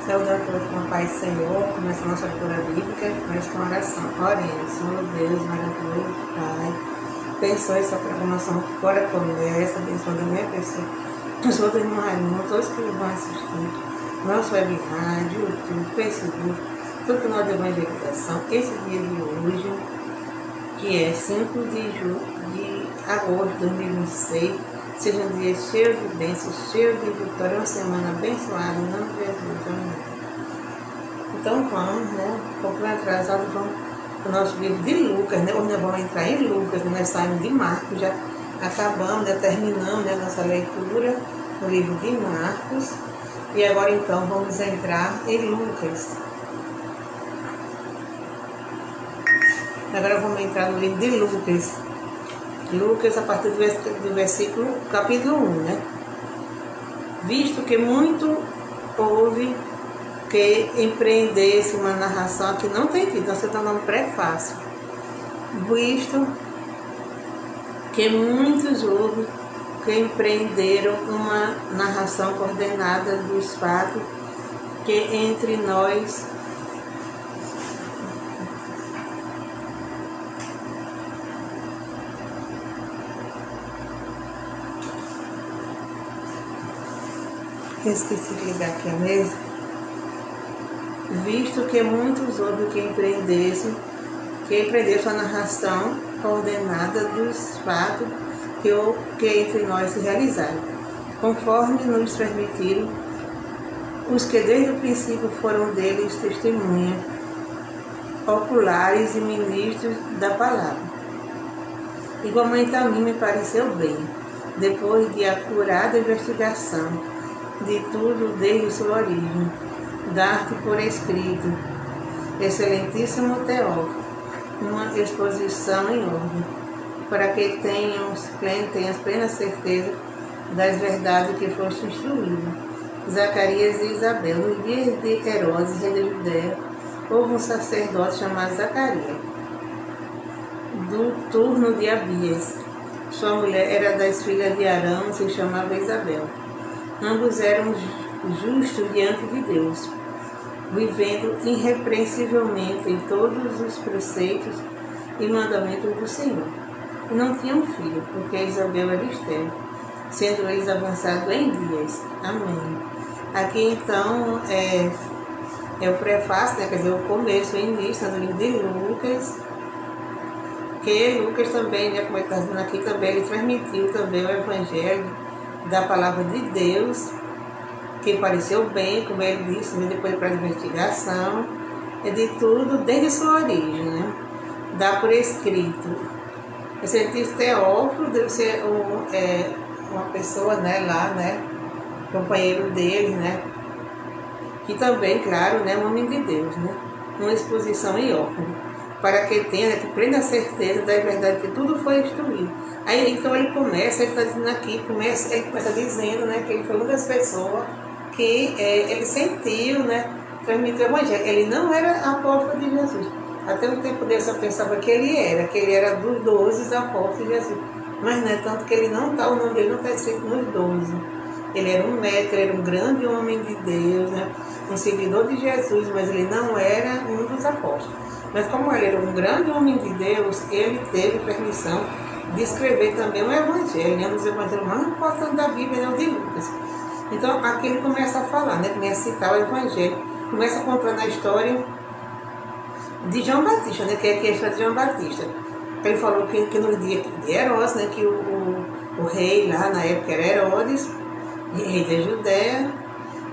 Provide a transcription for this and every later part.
Saudações com a paz do Senhor, começa a nossa leitura bíblica, começa com a oração. Oremos, Senhor Deus, maravilhoso, Pai, abençoe essa programação que agora começa, abençoe a minha pessoa, abençoe o irmão Raimundo, todos que vão assistir, nosso web rádio, YouTube, Facebook, tudo que nós de evangelização, esse dia de hoje, que é 5 de agosto de 2026, seja um dia cheio de bênçãos, cheio de vitória, uma semana abençoada, em nome de Jesus, amém. Então vamos, né? Um pouco atrasado, vamos para o nosso livro de Lucas, né? Hoje nós vamos entrar em Lucas, nós saímos de Marcos, já acabamos, já terminamos, né, nossa leitura no livro de Marcos, e agora então vamos entrar em Lucas. Agora vamos entrar no livro de Lucas. Lucas, a partir do versículo, capítulo 1, né? Visto que muito houve que empreendesse uma narração que não tem tido, nós estamos no prefácio. Visto que muitos houve que empreenderam uma narração coordenada dos fatos que entre nós esqueci de ligar aqui a mesa. Visto que muitos houve que empreendessem a narração coordenada dos fatos que entre nós se realizaram, conforme nos permitiram os que desde o princípio foram deles testemunhas oculares e ministros da palavra. Igualmente a mim me pareceu bem, depois de acurada investigação de tudo desde sua origem, dar-te por escrito, excelentíssimo Teófilo, uma exposição em ordem, para que tenhas plena certeza das verdades que foste instruído. Zacarias e Isabel, nos dias de Herodes, rei da Judéia, houve um sacerdote chamado Zacarias, do turno de Abias. Sua mulher era das filhas de Arão, se chamava Isabel. Ambos eram justos diante de Deus, vivendo irrepreensivelmente em todos os preceitos e mandamentos do Senhor. E não tinham filho, porque Isabel era estéril, sendo eles avançados em dias. Amém. Aqui então é o prefácio, né, quer dizer, o começo, o início do livro de Lucas, que Lucas também, né, como ele está dizendo aqui, também ele transmitiu também o evangelho da palavra de Deus, que pareceu bem, como ele disse, mas depois para a investigação, é de tudo desde sua origem, né? Dá por escrito. O cientista Teófilo deve ser uma pessoa, né, lá, né, companheiro dele, né, que também, claro, né, um homem de Deus, né, uma exposição em ordem, para que tenha, né, que plena certeza da verdade que tudo foi instruído. Aí então ele começa, ele está dizendo aqui, ele começa dizendo, né, que ele foi uma das pessoas que ele sentiu, né, transmitir o evangelho. Ele não era apóstolo de Jesus. Até um tempo desse eu pensava que ele era dos 12 apóstolos de Jesus. Mas não é tanto que ele não está, o nome dele não está escrito nos 12. Ele era um médico, ele era um grande homem de Deus, né, um seguidor de Jesus, mas ele não era um dos apóstolos. Mas como ele era um grande homem de Deus, ele teve permissão de escrever também o Evangelho, né? Um dos evangelhos mais importantes da Bíblia, né? O de Lucas. Então aqui ele começa a falar, né? Começa a citar o Evangelho, começa contando a história de João Batista, né? Que é a história de João Batista. Ele falou que no dia de Herodes, né? Que o rei lá na época era Herodes, rei da Judéia,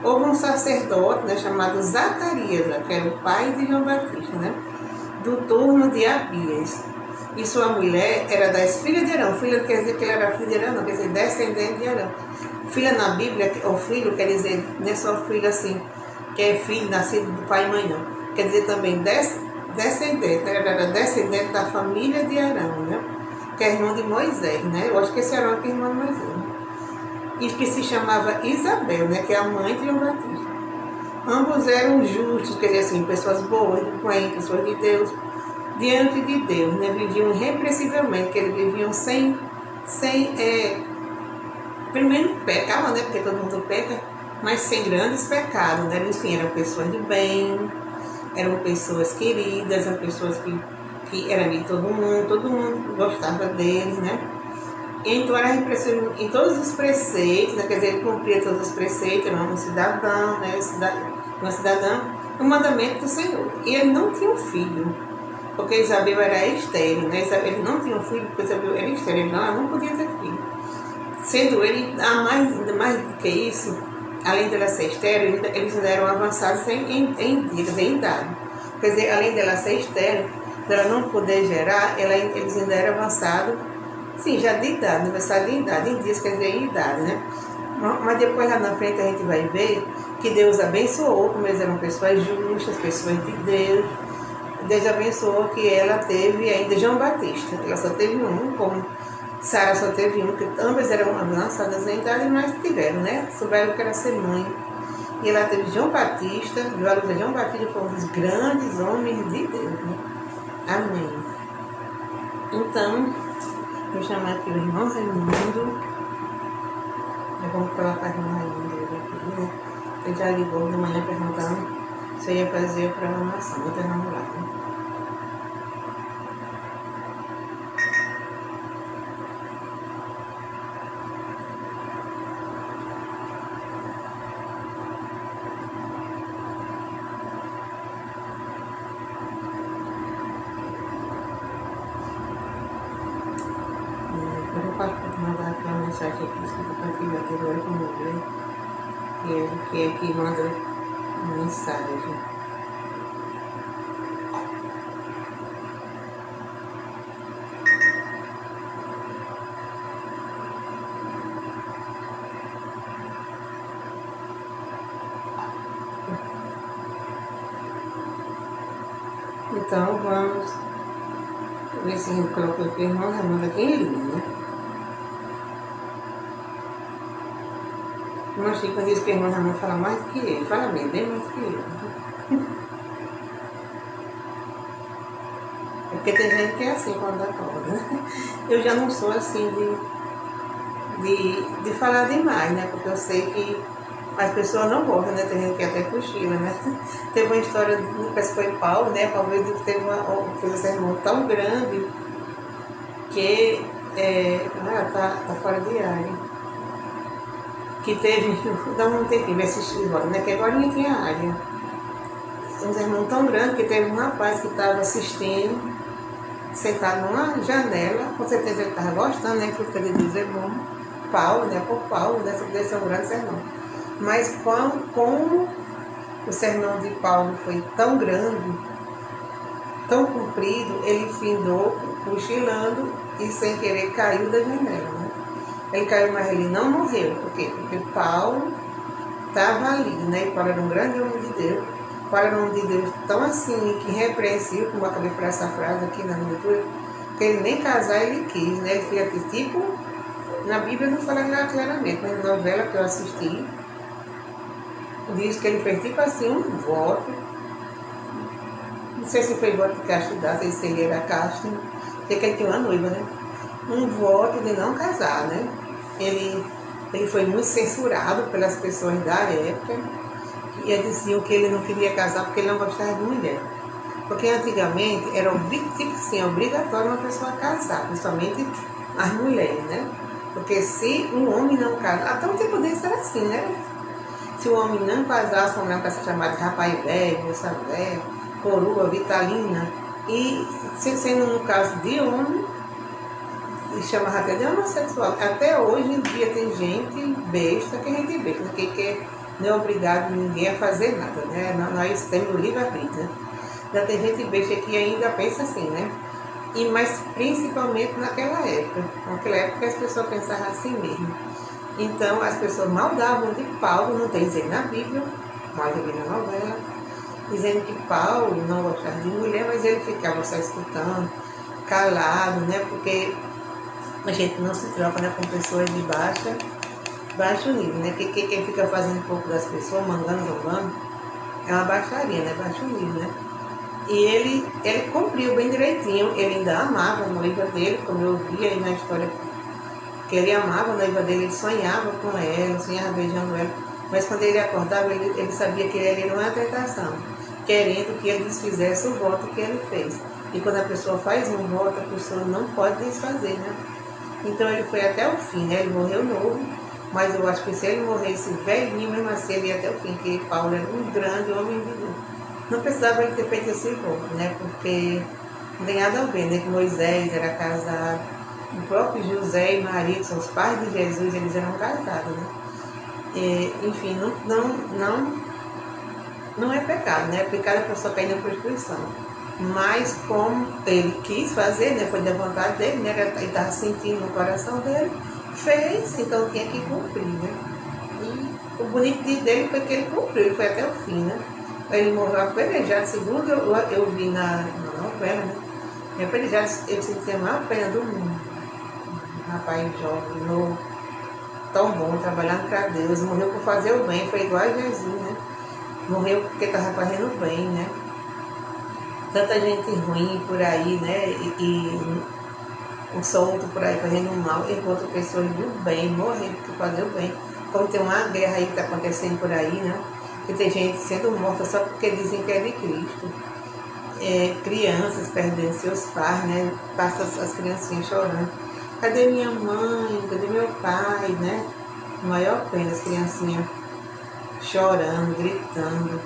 houve um sacerdote, né? Chamado Zacarias, né? Que era o pai de João Batista, né? Do turno de Abias. E sua mulher era das filhas de Arão. Filha quer dizer que ele era filho de Arão, não quer dizer descendente de Arão. Filha na Bíblia, ou filho, quer dizer, não é só filho assim, que é filho nascido do pai e mãe, não. Quer dizer também descendente, era descendente da família de Arão, né? Que é irmão de Moisés, né? Eu acho que esse Arão é irmão de Moisés, né? E que se chamava Isabel, né? Que é a mãe de João Batista. Ambos eram justos, quer dizer assim, pessoas boas, pessoas de Deus, diante de Deus, né? Viviam irrepreensivelmente, que eles viviam sem primeiro pecavam, né? Porque todo mundo peca, mas sem grandes pecados, né? Enfim, eram pessoas de bem, eram pessoas queridas, eram pessoas que eram de todo mundo gostava deles, né? Então era repressivo em todos os preceitos, né? Quer dizer, ele cumpria todos os preceitos, era um cidadão, né? Uma cidadã, o mandamento do Senhor. E ele não tinha um filho, porque Isabel era estéril, né? Ele não tinha um filho, porque Isabel era estéril, ela não podia ter filho. Sendo ele, ainda mais do que isso, além dela ser estéril, eles ainda eram avançados em idade. Quer dizer, além dela ser estéril, dela não poder gerar, eles ainda eram avançados, sim, já de idade, aniversário de idade, em dias quer dizer em idade, né? Mas depois lá na frente a gente vai ver que Deus abençoou, como eles eram pessoas justas, pessoas de Deus. Deus abençoou que ela teve ainda João Batista. Ela só teve um, como Sara só teve um, que ambas eram avançadas em idade, mas tiveram, né? Souberam que era ser mãe. E ela teve João Batista, João Batista foi um dos grandes homens de Deus, né? Amém. Então, vou chamar aqui o irmão Raimundo. Vamos colocar o irmão Raimundo aqui, né? Ele já ligou de manhã perguntando se eu ia fazer a programação. Vou ter namorado, né? Eu vou mandar aqui uma mensagem aqui, escrita para filho aqui agora que eu vou ver. Que é que manda mensagem. Então vamos ver se a gente coloca aqui o irmão Raimundo aqui em linha, né? O irmão Chico diz que o irmão Raimundo fala mais do que ele, fala bem mais do que ele. É porque tem gente que é assim quando acorda, né? Eu já não sou assim de falar demais, né? Porque eu sei que as pessoas não gostam, né? Tem gente que até cochila, né? Teve uma história, parece que foi Paulo, né? Paulo fez um sermão tão grande que tá fora de área. Que teve, dá um tempinho, vai assistir agora, né? Que agora nem tinha área. Um sermão tão grande que teve um rapaz que estava assistindo, sentado numa janela, com certeza ele estava gostando, né? Porque ele diz é bom. Paulo, né? Por Paulo, né? Deve ser um grande sermão. Mas como o sermão de Paulo foi tão grande, tão comprido, ele findou cochilando e sem querer caiu da janela, né? Ele caiu, mas ele não morreu. Por quê? Porque Paulo estava ali, né? E Paulo era um grande homem de Deus. Paulo era um homem de Deus tão assim, que repreensível, como eu acabei de falar essa frase aqui na leitura, que ele nem casar ele quis, né? Ele fica tipo, na Bíblia não fala claramente, mas na novela que eu assisti, diz que ele fez tipo assim um voto. Não sei se foi voto de castidade, se ele era casto, sei que ele tinha uma noiva, né? Um voto de não casar, né? Ele foi muito censurado pelas pessoas da época, e diziam que ele não queria casar porque ele não gostava de mulher. Porque antigamente era obrigatório uma pessoa casar, principalmente as mulheres, né? Porque se um homem não casar, até um tempo desse era assim, né? Se o homem não casasse, uma mulher para ser chamada de rapaz velho, moça velha, coroa, vitalina, e sendo no caso de homem, e chamava até de homossexual. Até hoje em dia tem gente besta, que é gente besta, que não é obrigado ninguém a fazer nada, né? Nós temos o livre-arbítrio, né? Já tem gente besta que ainda pensa assim, né? Mas principalmente naquela época. Naquela época as pessoas pensavam assim mesmo. Então as pessoas maldavam de Paulo, não tem dizer na Bíblia, mas eu vi na novela, dizendo que Paulo não gostava de mulher, mas ele ficava só escutando, calado, né? Porque a gente não se troca, né, com pessoas de baixo nível, né? Que quem fica fazendo um pouco das pessoas, mandando, zombando, é uma baixaria, né? Baixo nível, né? E ele cumpriu bem direitinho, ele ainda amava a noiva dele, como eu vi aí na história, que ele amava a noiva dele, ele sonhava com ela, sonhava beijando ela. Mas quando ele acordava, ele sabia que ele era uma tentação, querendo que ele desfizesse o voto que ele fez. E quando a pessoa faz um voto, a pessoa não pode desfazer, né? Então ele foi até o fim, né? Ele morreu novo, mas eu acho que se ele morresse velhinho, mesmo assim ele ia até o fim, porque Paulo era um grande homem de Deus. Não precisava ele ter feito esse voto, né? Porque não tem nada a ver, né? Que Moisés era casado, o próprio José e Maria, que são os pais de Jesus, eles eram casados, né? Enfim, não é pecado, né? Pecado a pessoa cair na prostituição. Mas como ele quis fazer, né? Foi da vontade dele, né? Ele estava sentindo no coração dele, fez, então tinha que cumprir, né? E o bonito dele foi que ele cumpriu, ele foi até o fim, né? Ele morreu apedrejado, segundo eu vi na novela, né? Apedrejado, ele se tinha a maior pena do mundo. Um rapaz jovem, novo, tão bom, trabalhando para Deus, morreu por fazer o bem, foi igual a Jesus, né? Morreu porque estava fazendo o bem, né? Tanta gente ruim por aí, né? E um solto por aí fazendo mal, enquanto pessoas do bem morrendo por fazer o bem. Como tem uma guerra aí que está acontecendo por aí, né? Que tem gente sendo morta só porque dizem que é de Cristo. Crianças perdendo seus pais, né? Passa as criancinhas chorando. Cadê minha mãe? Cadê meu pai, né? Maior pena, as criancinhas chorando, gritando,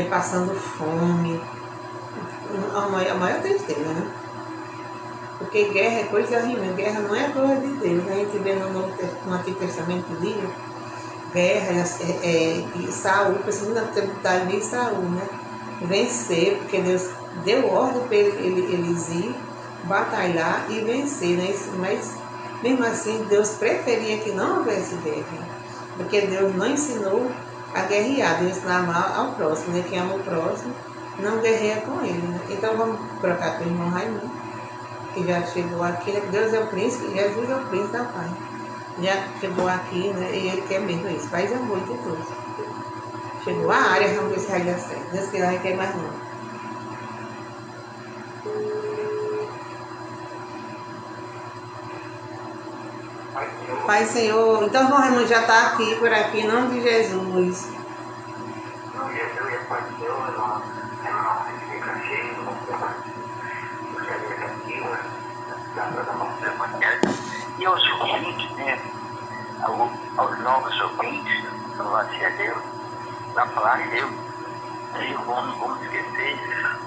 passando fome. A maior tristeza, né? Porque guerra é coisa ruim, guerra não é coisa de Deus. A gente vê no Antigo Testamento que diz, guerra, e Saul, principalmente na tempestade de Saul, né? Vencer, porque Deus deu ordem para eles ir batalhar e vencer, né? Mas mesmo assim Deus preferia que não houvesse guerra, porque Deus não ensinou a guerrear, Deus ensinou a amar ao próximo, né? Quem ama o próximo não guerreia com ele, né? Então vamos trocar com o irmão Raimundo, que já chegou aqui, né? Que Deus é o príncipe, Jesus é o príncipe da paz. Já chegou aqui, né? E ele quer mesmo isso, paz e amor de todos. Chegou a área, vamos ver se vai dar certo. Deus quiser, não quer mais não. Pai, Senhor, então o Raimundo já está aqui, por aqui, em nome de Jesus. E aos ouvintes, né? Aos novos ouvintes, louvado a Deus, na palavra de Deus, e vamos esquecer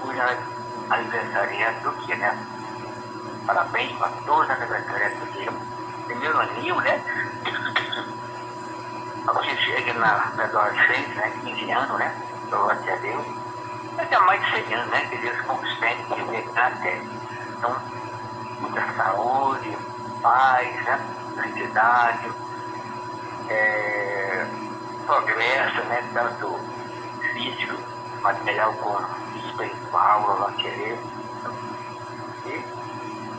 os aniversariantes do que, né? Parabéns para todos os aniversariantes do dia. Primeiro aninho, né? Você chega na adolescência, né? 15 anos, né? Louvado a Deus. Mas é mais de 100 anos, né? Que Deus consente de ver na terra. Então, muita saúde, paz, né? Felicidade, progresso, né? Tanto físico, material como espiritual, vamos querer. E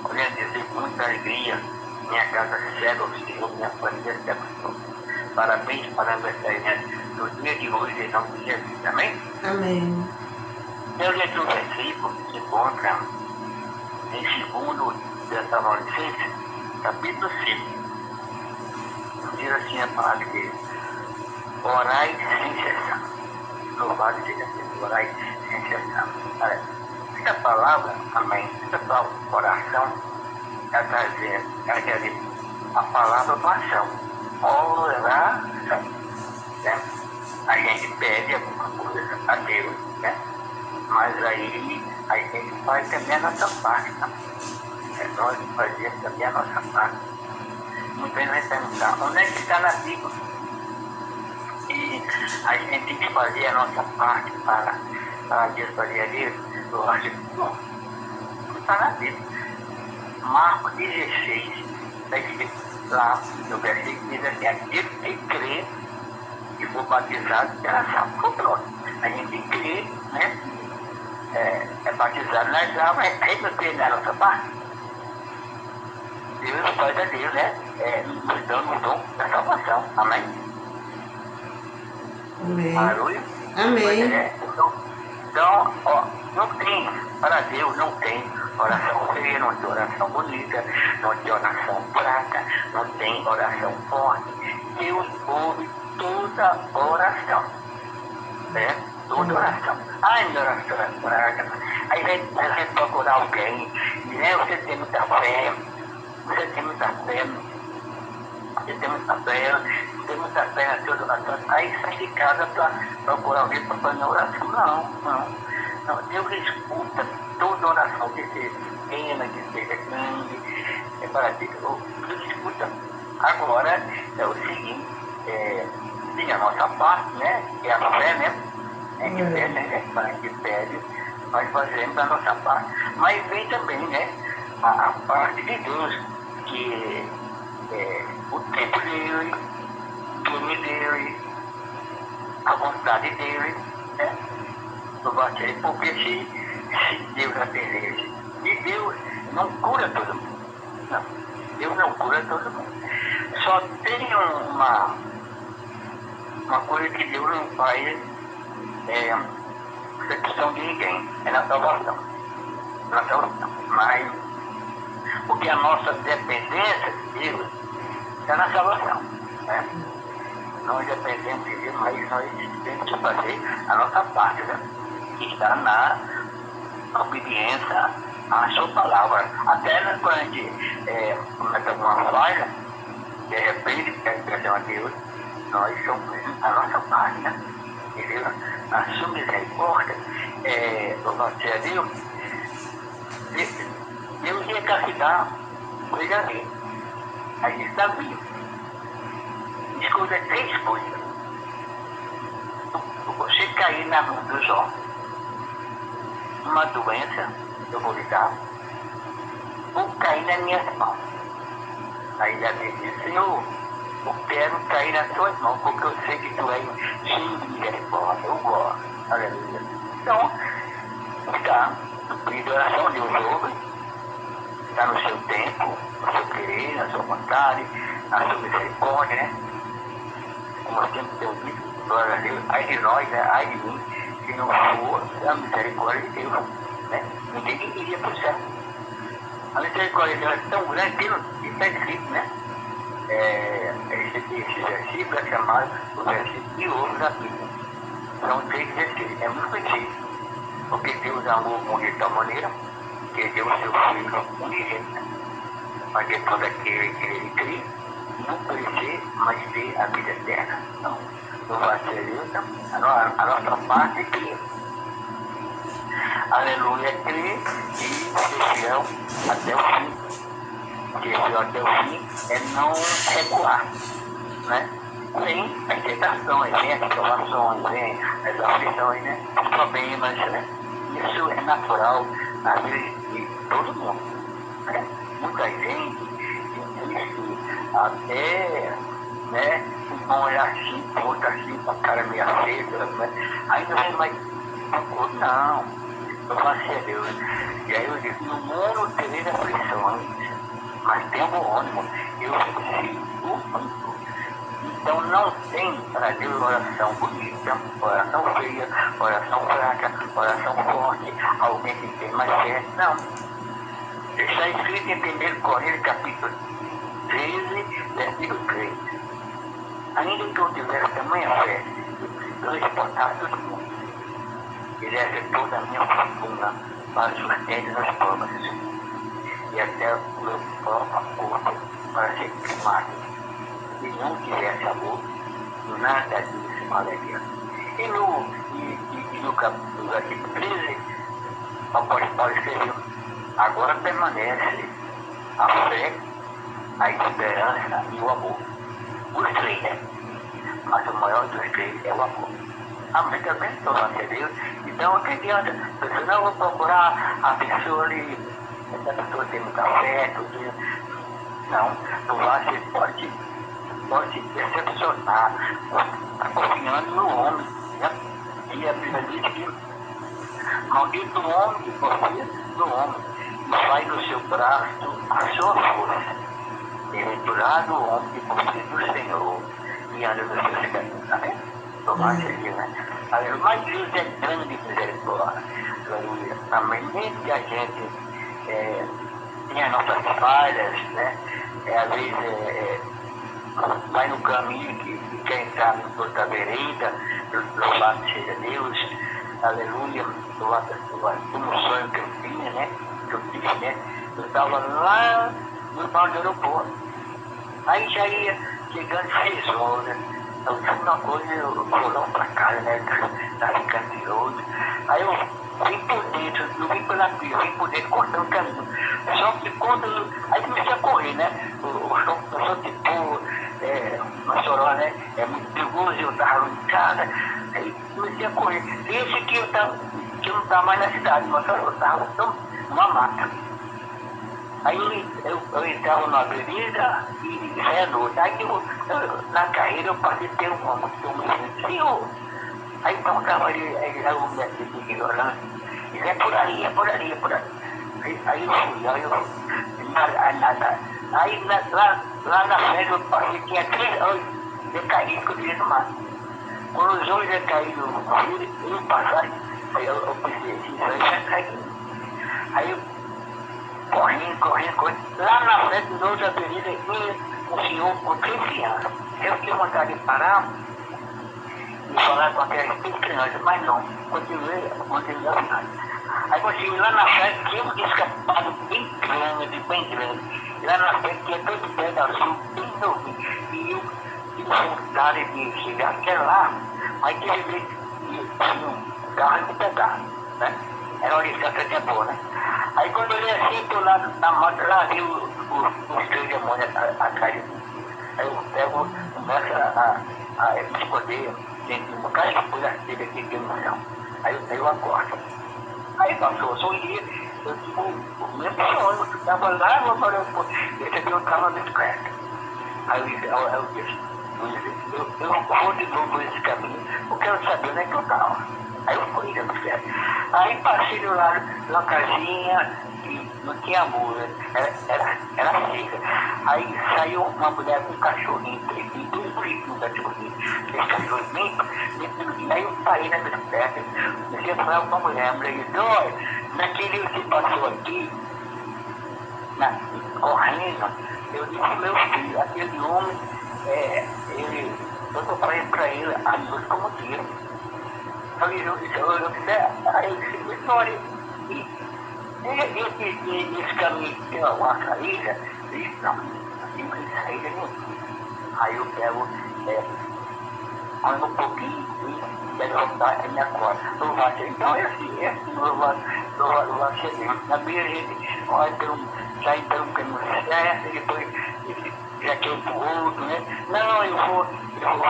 olha, dizer muita alegria, minha casa recebe o Senhor, minha família recebe o Senhor. Parabéns para a aniversário do dia de hoje, em nome de Jesus. Amém? Amém. Eu li um versículo que se encontra em 2 Tessalonicenses, capítulo 5. Diz assim a palavra de Deus: orai sem cessar. Louvado seja Deus, orai sem cessar. Essa palavra, amém, essa palavra oração, ela quer dizer a palavra do ação. Oração, né? A gente pede alguma coisa a Deus, né? Mas aí a gente faz também a nossa parte, tá? Nós fazemos também a nossa parte. Muitas vezes perguntar, onde é que está na Bíblia? E a gente tem que fazer a nossa parte para Deus fazer a Deus. Eu acho que não está na Bíblia. Marcos 16, está escrito lá no versículo, diz assim: aquele que crê e for batizado será salvo. Controle. A gente crê, né? É batizado nas águas, reconhecer na nossa parte. Deus faz a Deus, né? Nos dando o dom da salvação. Amém? Amém. Aleluia. Amém. Então, ó, não tem, para Deus não tem oração feia, não tem oração bonita, não tem oração fraca, não tem oração forte. Deus ouve toda oração. Né? Toda oração. Ai, minha oração é fraca. Aí vai procurar alguém. Né? Você tem muita fé. Você tem muita fé. Você tem muita fé. Você tem muita fé na sua oração. Aí sai de casa para procurar alguém para fazer oração. Não. Deus escuta toda oração que seja pequena, que seja grande. É para Deus escuta. Agora é o seguinte, tem a nossa parte, né? Que é a fé, né? A gente pede, nós fazemos a nossa parte. Mas vem também, né? A parte de Deus, que é o tempo dele, o plano dele, a vontade dele, né? Porque se Deus atender, e Deus não cura todo mundo. Não, Deus não cura todo mundo. Só tem uma coisa que Deus não faz exceção de ninguém, é na salvação. Mas porque a nossa dependência de Deus está na salvação. Né? Nós dependemos de Deus, mas nós temos que fazer a nossa parte, né? Que está na obediência à sua palavra. Até quando a gente comete alguma falha, de repente, pede a Deus, nós somos a nossa parte, né? Entendeu? A sua misericórdia, louvado a Deus, Deus ia castigar coisa dele. Aí ele sabia. Escolha 3 coisas. Você cair na mão dos homens, uma doença, eu vou lhe dar, ou cair nas minhas mãos. Aí ele disse, Senhor, eu quero cair nas tuas mãos, porque eu sei que tu és cheio de misericórdia, eu gosto. Aleluia. Então, está cumprindo a oração, Deus ouve, está no seu tempo, no seu querer, na sua vontade, na sua misericórdia, né? Como eu sempre tenho dito, glória a Deus, ai de nós, né? Ai de mim, se não for a misericórdia de Deus, né? Ninguém iria para o céu. A misericórdia de Deus é tão grande que está escrito, né? Esse versículo é chamado o versículo de ouro da Bíblia. São 3 versículos, é muito conhecido. Porque Deus amou o mundo de tal maneira que deu o seu Filho unigênito, para que todo aquele que ele crê não perecer, mas ter a vida eterna. Então, não vai ser Deus, a nossa parte é crer. Aleluia, crer e ser fiel até o fim. Ser fiel até o fim é não recuar, né? Vem as tentações, vem as provações, vem as aflições, né? Os problemas, né? Isso é natural na vida de todo mundo, né? Muita gente existe até, né? Um olhar assim, outro assim, com a cara meio aceita, né? Aí não vem mais, não, eu faço a Deus. E aí eu digo, no mundo tereis aflições, mas tenha bom ânimo, eu venci o mundo. Então não tem para Deus oração bonita, oração feia, oração fraca, oração forte, alguém que tem mais fé. Não. Está escrito em 1 Coríntios capítulo 13, versículo 3. Ainda que eu tivesse tamanha fé, eu exportar todo mundo. Ele acertou da minha fortuna para sustento nas provas, e até o meu próprio corpo para ser queimado. Se não tivesse amor, nada disso valeria. E no capítulo 13, o apóstolo Paulo escreveu, agora permanece a fé, a esperança e o amor. Os 3, né? Mas o maior dos 3 é o amor. Amém também, louvado a Deus. Então, o que adianta? Você não vou procurar a pessoa ali, essa pessoa tem muita fé, tudo. Não, você pode decepcionar, está confiando no homem, né? E a Bíblia diz que maldito o homem que confia no homem e faz do seu braço a sua força. Bem-aventurado o homem que confia no Senhor e anda nos seus caminhos. Amém? Tomar Deus, né? Mas Deus é grande misericórdia. Aleluia. Amém? Nem que a gente tem as nossas falhas, né? Às vezes vai no caminho que quer entrar no outra vereda, louvado seja Deus, aleluia, no sonho que eu tinha, né? Que eu tive, né? Eu estava lá no tal do aeroporto. Aí já ia chegando 6 horas. A última coisa eu vou lá pra casa, né? Tá ficando de outro. Aí eu vim por dentro, não vim pela pia, vim por dentro cortando o caminho. Só que quando. Aí comecei a correr, né? O som começou tipo, uma soró, né? É muito perigoso, eu tava em casa. Aí comecei a correr. Esse que eu não tava mais na cidade, mas eu tava numa mata. Aí eu entrava numa avenida e saia à noite. Aí na carreira eu passei a ter um senhor. Aí perguntava ele, aí o médico ignorante, ele é por ali, é por ali, é por ali. Aí eu fui, aí lá na frente eu passei, tinha 3 olhos decaídos que eu queria no mar. Quando os olhos decaídos, eu passar, aí eu pensei, esses olhos já caíram. Aí eu correndo. Lá na frente de outra avenida, um senhor com 13 anos. Eu tinha vontade de parar e falar com aquelas 3 crianças, mas não, continuei a viagem. Aí quando cheguei lá na frente, tinha um escapado bem grande. E lá na frente tinha todo o pedaço bem novinho. E eu tive vontade de chegar até lá, mas tive medo de tinha um carro de pedaço, né? Era uma distância até boa, né? Aí quando eu olhei assim, estou lá na moto, lá vi os 3 demônios atrás de mim. Aí eu pego, começo a me esconder dentro de um bocado de coisa dele aqui no chão. Aí eu acordo. Aí passou, eu sorri, eu digo, o mesmo sonho, eu estava lá no aeroporto, esse aqui eu estava na bicicleta. Aí eu disse, eu vou de novo esse caminho, eu quero saber onde é que eu estava. Aí eu fui na bicicleta. Aí passei do lado de uma casinha que não tinha muro, era seca. Aí saiu uma mulher com um cachorrinho, e 2 bonitinhos cachorrinhos, esse cachorrinho, aí eu parei na bicicleta, comecei a falar com a mulher disse, olha, naquele que passou aqui, correndo, eu disse ao meu filho, aquele homem, eu falei para ele a noite como dia. Aí eu disse, história. Esse caminho tem uma saída? Eu disse, não tem saída nenhuma. Aí eu pego, ando um pouquinho e quero voltar a minha corda. Louvado seja. Então é assim, louvado seja Deus. Na minha gente, sai por um caminho certo, depois já quer ir pro outro, né? Não, eu vou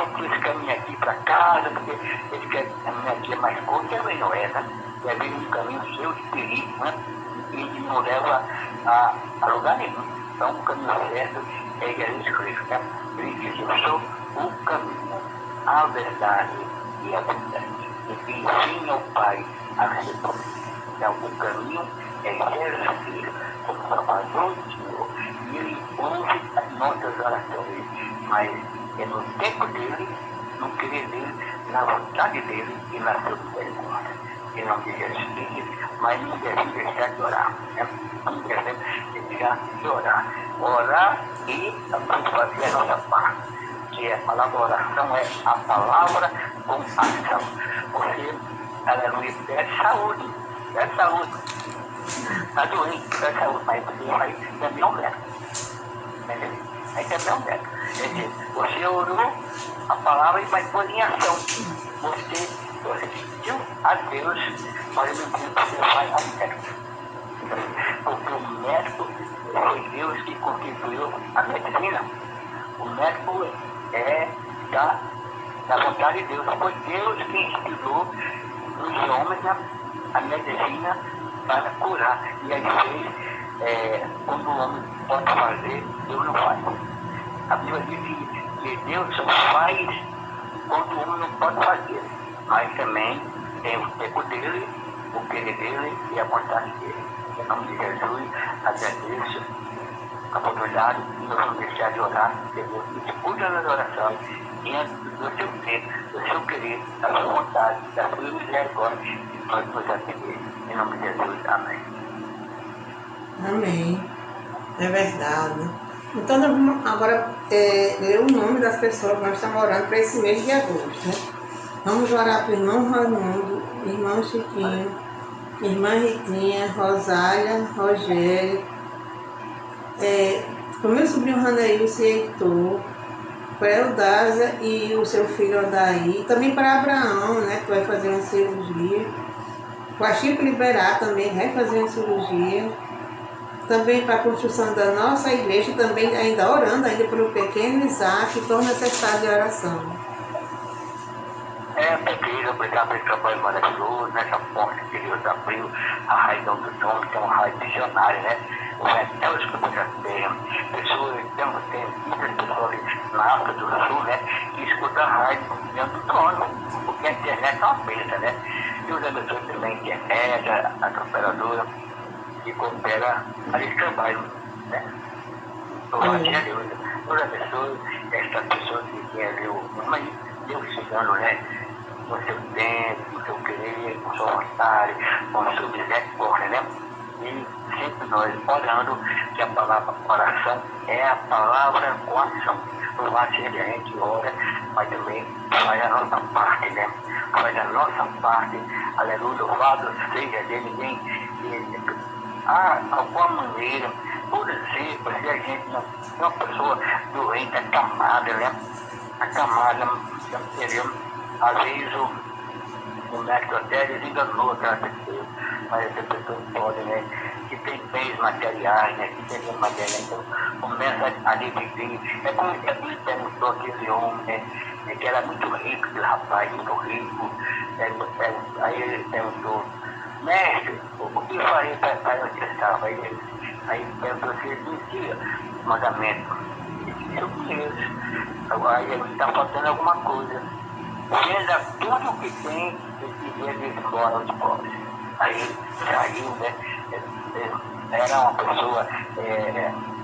por esse caminho aqui para casa, porque esse caminho aqui é mais curto, também não é, né? É bem um caminho cheio de perigo, né? E não leva a lugar nenhum. Então o caminho certo é Jesus Cristo, né? Ele diz, eu sou o caminho, a verdade e a verdade. E que ensina ao Pai a receber. Então o caminho é Jesus Cristo, como Salvador do Senhor. E ele ouve as nossas orações, mas é no tempo dele, no querer dele, na vontade dele e na sua misericórdia. Em nome de Jesus, mas não devemos deixar de orar, né? Não devemos deixar de orar. Orar e vamos fazer a nossa parte, que é a palavra oração, é a palavra com ação. Você, aleluia, é saúde, Está doente, é saúde, mas você vai também ao médico. Aí também é um médico. Quer dizer, você orou a palavra e vai pôr em ação. Você pediu a Deus, mas não tem que você vai ao médico. Porque o médico foi Deus que constituiu a medicina. O médico é da vontade de Deus. Foi Deus que inspirou os homens a medicina para curar. E às vezes, quando o homem pode fazer, Deus não faz. A Bíblia diz que Deus só faz quando o homem não pode fazer. Mas também tem o tempo dele, o querer dele e a vontade dele. Em nome de Jesus, agradeço a oportunidade e nós vamos deixar de orar. Deus escuta nas orações diante do seu tempo, do seu querer, da sua vontade, da sua misericórdia e pode nos atender. Em nome de Jesus, amém. Amém. É verdade. Então, nós vamos agora ler o nome das pessoas que nós estamos orando para esse mês de agosto, né? Vamos orar para o irmão Raimundo, irmão Chiquinho, irmã Ritinha, Rosália, Rogério, para o meu sobrinho Ranaílson e Heitor, para Eldásia e o seu filho Odaí, também para Abraão, né, que vai fazer uma cirurgia, para Chico Liberar também vai fazer uma cirurgia, também para a construção da nossa igreja, também ainda orando ainda pelo pequeno Isaac, tão necessário de oração. Pedreiro, obrigado pelo trabalho maravilhoso, nessa porta que Deus abriu, a raidão do nome, que é um raio visionário, né? O Etel escuta da terra, pessoas, tem muitas pessoas na África do Sul, né? Que escutam a rádio dentro do trono, porque a internet é uma bênção, né? Deus abençoe também a internet, a operadora, que coopera ali trabalho, né? Louvado seja Deus. Deus abençoe essa pessoa que tem ali mas Deus chegando, né? No seu tempo, no seu querer, com sua vontade, com sua misericórdia, né? E sempre nós orando que a palavra oração é a palavra com ação. Louvado seja a gente ora, mas também faz a nossa parte, né? Faz a nossa parte, aleluia, louvado seja dele, ninguém. Alguma maneira, por exemplo, se a gente não é uma pessoa doente, acamada, né? Acamada, às vezes o médico até desenganou aquela pessoa, mas essa pessoa pode, né? Que tem bens materiais, né? Que tem bens materiais, então começa a dividir. É como ele perguntou aquele homem, né? Que era muito rico, aquele rapaz muito rico. Aí ele perguntou, mestre, o que farei para eu testar? Aí perguntou se ele tinha mandamento. Eu conheço. Agora ele está faltando alguma coisa. Venda tudo o que tem e vende embora aos pobres. Aí ele saiu, né? Era uma pessoa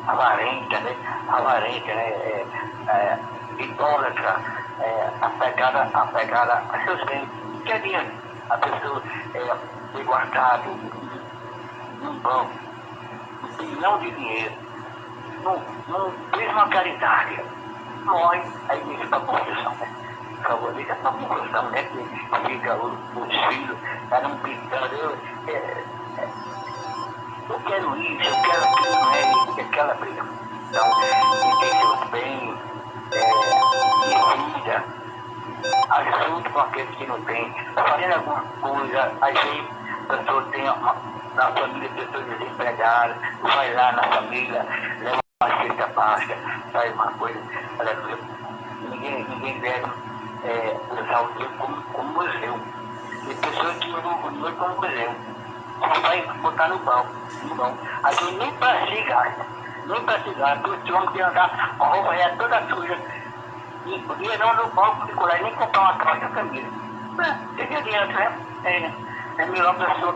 avarenta, né? Idólatra, apegada a seus bens. Que adianta a pessoa ter guardado num banco um bilhão de dinheiro, não fez uma caridade, morre, aí deixa para a construção, né? Favorita para a construção, né? Que fica os filhos, cada um pintando, eu quero isso, eu quero aquilo, não é aquela briga. Então, quem tem seus bens, vida, ajude com aqueles que não têm, fazendo alguma coisa, às vezes a pessoa tem na família pessoas desempregadas, vai lá na família, leva uma cesta básica, faz uma coisa, aleluia. Ninguém deve usar o dinheiro como museu. Tem pessoas que usam o dinheiro como museu. Só vai botar no banco. Às vezes nem para cigarro, porque o homem tem que andar, a roupa é toda suja. E o dinheiro não no banco de colar, nem comprar uma calça de camisa. Tem adianta, né? É melhor a pessoa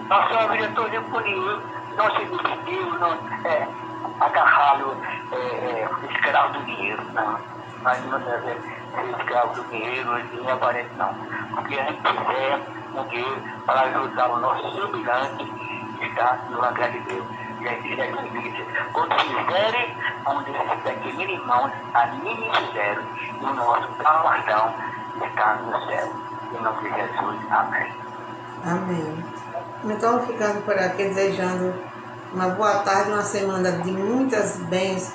passou a vida toda com dinheiro, não se dividiu, não agarrado, escravo do dinheiro, não. Mas não deve ser escravo do dinheiro, não aparece não. Porque a gente quiser um dinheiro para ajudar o nosso semelhante que está no lugar de Deus. E aí diz aqui, quando fizerem, onde esses pequenos irmãos, a mim me fizeram, e o nosso galardão está no céu. Em nome de Jesus, amém. Amém. Então, ficando por aqui desejando uma boa tarde, uma semana de muitas bênçãos,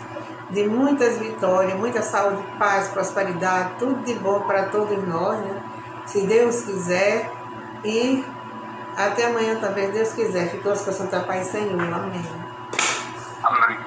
de muitas vitórias, muita saúde, paz, prosperidade, tudo de bom para todos nós, né? Se Deus quiser. E até amanhã também, se Deus quiser. Ficou com a Santa Paz, Senhor. Amém. Amém.